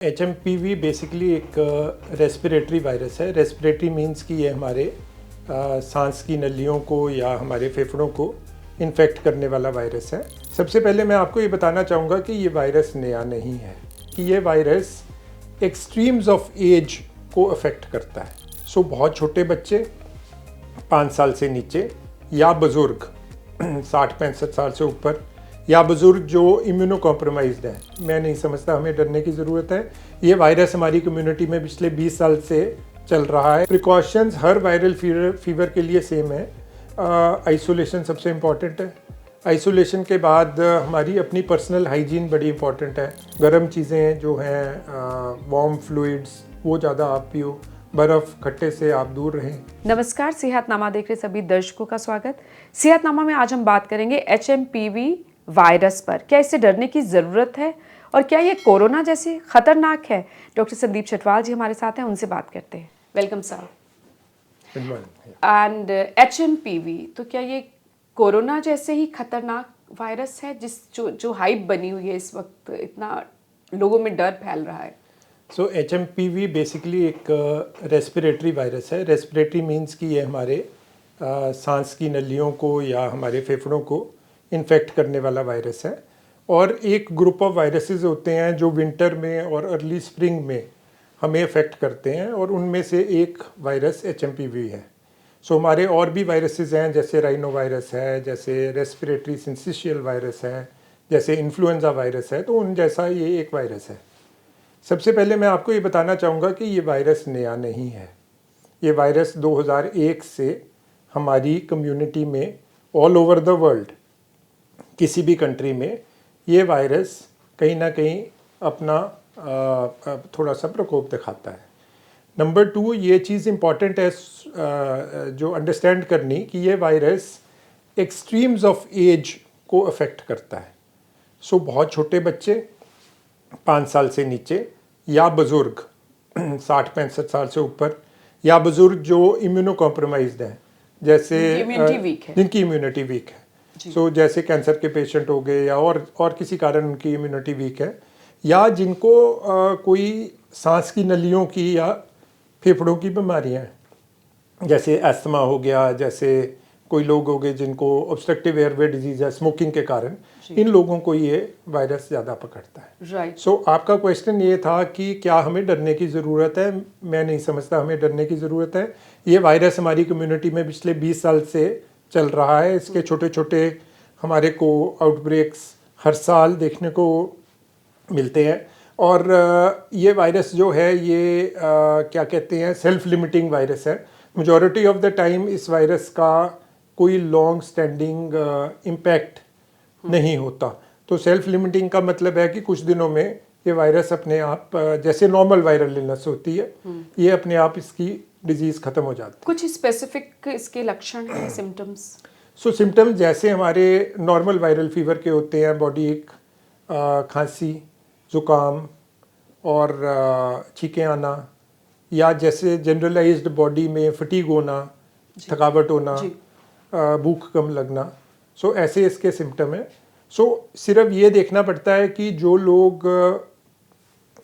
HMPV basically एक respiratory virus है। Respiratory means कि ये हमारे सांस की नलियों को या हमारे फेफड़ों को इन्फेक्ट करने वाला वायरस है। सबसे पहले मैं आपको ये बताना चाहूँगा कि ये वायरस नया नहीं है, कि ये वायरस एक्सट्रीम्स ऑफ एज को अफेक्ट करता है। सो बहुत छोटे बच्चे 5 साल से नीचे या बुज़ुर्ग 60-65 साल से ऊपर या बुज़ुर्ग जो इम्यूनो कॉम्प्रोमाइज्ड हैं, मैं नहीं समझता हमें डरने की ज़रूरत है। ये वायरस हमारी कम्युनिटी में पिछले 20 साल से चल रहा है। प्रिकॉशंस हर वायरल फीवर के लिए सेम है। आइसोलेशन सबसे इम्पॉर्टेंट है। आइसोलेशन के बाद हमारी अपनी पर्सनल हाइजीन बड़ी इंपॉर्टेंट है। गर्म चीज़ें जो हैं, वार्म फ्लूइड्स, वो ज़्यादा आप पियो। बर्फ़ खट्टे से आप दूर रहें। नमस्कार, सेहतनामा देख रहे सभी दर्शकों का स्वागत। सेहतनामा में आज हम बात करेंगे HMPV वायरस पर। क्या इससे डरने की ज़रूरत है और क्या ये कोरोना जैसे खतरनाक है? डॉक्टर संदीप छटवाल जी हमारे साथ हैं, उनसे बात करते हैं। Welcome sir. एंड HMPV, तो क्या ये कोरोना जैसे ही खतरनाक वायरस है जो हाइप बनी हुई है इस वक्त, इतना लोगों में डर फैल रहा है? सो HMPV बेसिकली एक रेस्पिरेटरी वायरस है। रेस्पिरेटरी मींस कि ये हमारे सांस की नलियों को या हमारे फेफड़ों को इन्फेक्ट करने वाला वायरस है। और एक ग्रुप ऑफ वायरसेस होते हैं जो विंटर में और अर्ली स्प्रिंग में हमें अफेक्ट करते हैं, और उनमें से एक वायरस HMPV है। सो हमारे और भी वायरसेस हैं, जैसे राइनो वायरस है, जैसे रेस्पिरेटरी सिंसिशियल वायरस है, जैसे इन्फ्लुएंजा वायरस है। तो उन जैसा ये एक वायरस है। सबसे पहले मैं आपको ये बताना चाहूँगा कि ये वायरस नया नहीं है। ये वायरस 2001 से हमारी कम्युनिटी में ऑल ओवर द वर्ल्ड, किसी भी कंट्री में ये वायरस कहीं ना कहीं अपना थोड़ा सा प्रकोप दिखाता है। नंबर 2, ये चीज़ इम्पॉर्टेंट है जो अंडरस्टैंड करनी, कि ये वायरस एक्सट्रीम्स ऑफ एज को अफेक्ट करता है। सो बहुत छोटे बच्चे 5 साल से नीचे या बुज़ुर्ग 60-65 साल से ऊपर या बुज़ुर्ग जो इम्यूनो कॉम्प्रोमाइज्ड हैं, जैसे जिनकी इम्यूनिटी वीक है। सो जैसे कैंसर के पेशेंट हो गए या और किसी कारण उनकी इम्यूनिटी वीक है, या जिनको कोई सांस की नलियों की या फेफड़ों की बीमारियां हैं, जैसे अस्थमा हो गया, जैसे कोई लोग हो गए जिनको ऑब्स्ट्रक्टिव एयरवे डिजीज़ है स्मोकिंग के कारण, इन लोगों को ये वायरस ज़्यादा पकड़ता है। राइट। सो आपका क्वेश्चन ये था कि क्या हमें डरने की ज़रूरत है? मैं नहीं समझता हमें डरने की ज़रूरत है। ये वायरस हमारी कम्युनिटी में पिछले 20 साल से चल रहा है। इसके छोटे छोटे हमारे को आउटब्रेक्स हर साल देखने को मिलते हैं। और ये वायरस जो है ये क्या कहते हैं, सेल्फ लिमिटिंग वायरस है। मेजॉरिटी ऑफ द टाइम इस वायरस का कोई लॉन्ग स्टैंडिंग इम्पैक्ट नहीं होता। तो सेल्फ लिमिटिंग का मतलब है कि कुछ दिनों में ये वायरस अपने आप, जैसे नॉर्मल वायरल इलनेस होती है, ये अपने आप इसकी डिजीज़ ख़त्म हो जाती है। कुछ स्पेसिफिक इसके लक्षण हैं, सिम्टम्स? सो सिम्टम्स जैसे हमारे नॉर्मल वायरल फीवर के होते हैं, बॉडी एक, खांसी, ज़ुकाम और छींकें आना, या जैसे जनरलाइज्ड बॉडी में फटीग होना, थकावट होना, भूख कम लगना। सो ऐसे इसके सिम्टम हैं। सो सिर्फ ये देखना पड़ता है कि जो लोग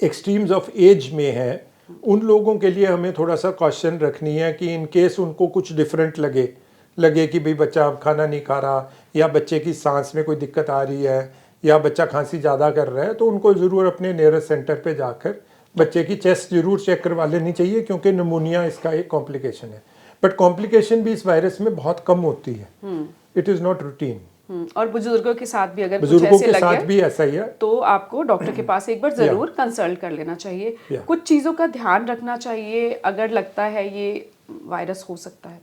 एक्सट्रीम्स ऑफ एज में हैं, उन लोगों के लिए हमें थोड़ा सा कॉशन रखनी है कि इन केस उनको कुछ डिफरेंट लगे कि भाई बच्चा अब खाना नहीं खा रहा, या बच्चे की सांस में कोई दिक्कत आ रही है, या बच्चा खांसी ज़्यादा कर रहा है, तो उनको ज़रूर अपने नियरेस्ट सेंटर पे जाकर बच्चे की चेस्ट ज़रूर चेक करवा लेनी चाहिए, क्योंकि निमोनिया इसका एक कॉम्प्लिकेशन है। बट कॉम्प्लिकेशन भी इस वायरस में बहुत कम होती है। It is not routine. और बुजुर्गों के साथ भी अगर बुजुर्गों कुछ ऐसे के साथ लगे भी ऐसा ही है, तो आपको डॉक्टर के पास एक बार जरूर कंसल्ट कर लेना चाहिए। कुछ चीज़ों का ध्यान रखना चाहिए अगर लगता है ये वायरस हो सकता है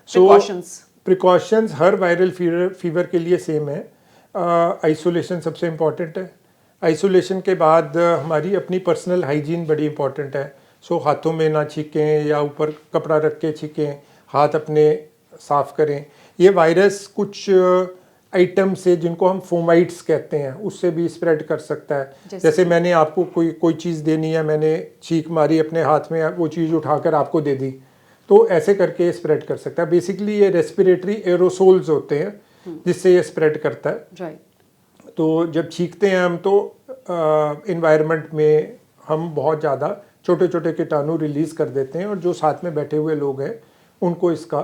तो। प्रिकॉशंस हर वायरल फीवर के लिए सेम है। आइसोलेशन सबसे इम्पॉर्टेंट है। आइसोलेशन के बाद हमारी अपनी पर्सनल हाइजीन बड़ी इंपॉर्टेंट है। सो हाथों में ना छींकें या ऊपर कपड़ा रख के छींकें, हाथ अपने साफ़ करें। ये वायरस कुछ आइटम से, जिनको हम फोमाइट्स कहते हैं, उससे भी स्प्रेड कर सकता है। जैसे मैंने आपको कोई चीज़ देनी है, मैंने छींक मारी अपने हाथ में, वो चीज़ उठाकर आपको दे दी, तो ऐसे करके स्प्रेड कर सकता है। बेसिकली ये रेस्पिरेटरी एरोसोल्स होते हैं जिससे ये स्प्रेड करता है। राइट। तो जब छींकते हैं हम, तो इन्वायरमेंट में हम बहुत ज़्यादा छोटे छोटे कीटाणु रिलीज़ कर देते हैं और जो साथ में बैठे हुए लोग हैं उनको इसका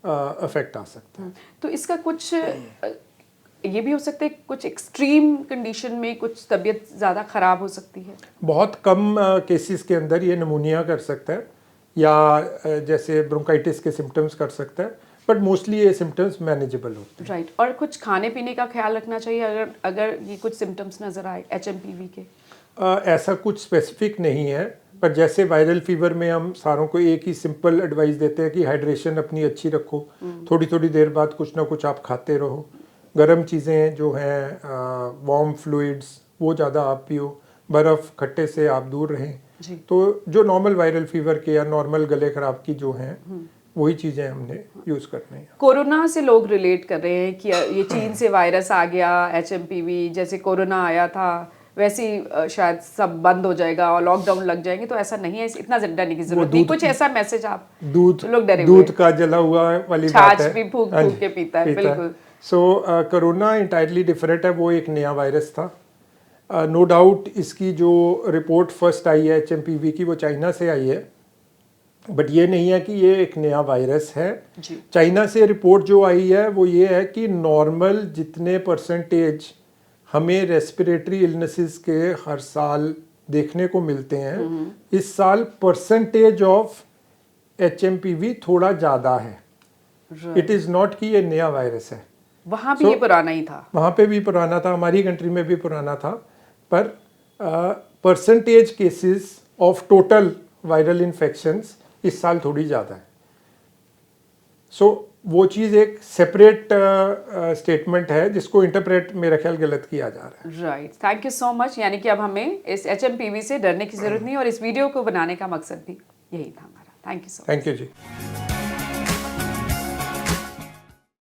अफेक्ट आ सकता है। तो इसका कुछ ये भी हो सकता है कुछ एक्सट्रीम कंडीशन में कुछ तबीयत ज़्यादा ख़राब हो सकती है? बहुत कम केसेस के अंदर ये नमूनिया कर सकता है या जैसे ब्रोंकाइटिस के सिम्टम्स कर सकता है, बट मोस्टली ये सिम्टम्स मैनेजेबल होते हैं। राइट। और कुछ खाने पीने का ख्याल रखना चाहिए अगर अगर ये कुछ सिम्टम्स नज़र आए HMPV के? ऐसा कुछ स्पेसिफिक नहीं है, पर जैसे वायरल फीवर में हम सारों को एक ही सिंपल एडवाइस देते हैं कि हाइड्रेशन अपनी अच्छी रखो, थोड़ी थोड़ी देर बाद कुछ ना कुछ आप खाते रहो, गर्म चीज़ें जो हैं वार्म फ्लूइड्स वो ज़्यादा आप पियो, बर्फ़ खट्टे से आप दूर रहें। जी। तो जो नॉर्मल वायरल फीवर के या नॉर्मल गले खराब की जो हैं वही चीज़ें हमने यूज़ करनी है। कोरोना से लोग रिलेट कर रहे हैं कि ये चीन से वायरस आ गया HMPV, जैसे कोरोना आया था वैसे ही शायद सब बंद हो जाएगा और लॉकडाउन लग जाएंगे, तो ऐसा नहीं है, इतना डरने की जरूरत नहीं। कुछ ऐसा मैसेज आप लोग डरे हुए दूध का जला हुआ वाली बात है, छाछ भी फूक फूक के पीता है। बिल्कुल। सो कोरोना इंटायरली डिफरेंट है, वो एक नया वायरस था। नो डाउट इसकी जो रिपोर्ट फर्स्ट आई है HMPV की वो चाइना से आई है, बट ये नहीं है कि ये एक नया वायरस है। चाइना से रिपोर्ट जो आई है वो ये है कि नॉर्मल जितने परसेंटेज हमें रेस्पिरेटरी इलनेसेस के हर साल देखने को मिलते हैं, इस साल परसेंटेज ऑफ HMPV थोड़ा ज़्यादा है। इट इज़ नॉट कि ये नया वायरस है। वहाँ भी ये पुराना ही था, वहाँ पे भी पुराना था, हमारी कंट्री में भी पुराना था, पर percentage cases of total viral infections इस साल थोड़ी ज़्यादा है। सो वो चीज़ एक सेपरेट स्टेटमेंट है जिसको इंटरप्रेट मेरा ख्याल गलत किया जा रहा है। Right. Thank you so much. यानी कि अब हमें इस HMPV से डरने की जरूरत नहीं, और इस वीडियो को बनाने का मकसद भी यही था हमारा। Thank you so much. Thank you ji.